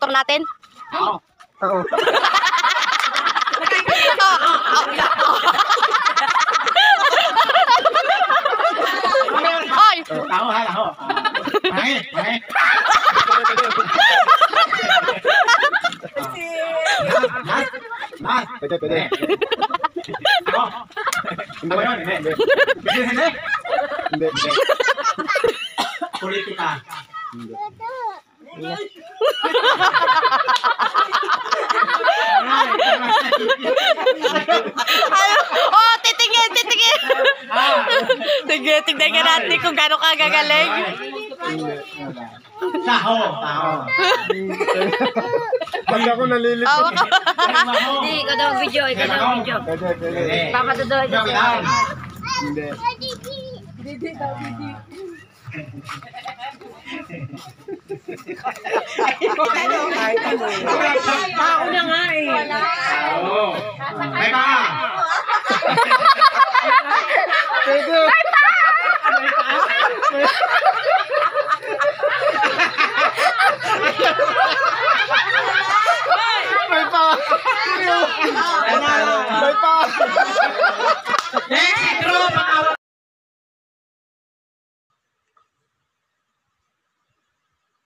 motor natin? Oo. Oo. Ay! Tahu ha, tahu. Main, main. Mas, pwede, pwede. Ako. Ako yun, hindi. Hindi, hindi. Hindi, hindi. Politika. Hindi. Oh, titingin, titingin. Sige, tignan ka natin kung gano'n ka gagaling. Taho, taho. Pag ako nalilito. Awa ka. Hindi, ikaw daw video, ikaw daw video. Pwede, pwede. Papadudoy daw siya. Hindi. Tao na nga eh. May mga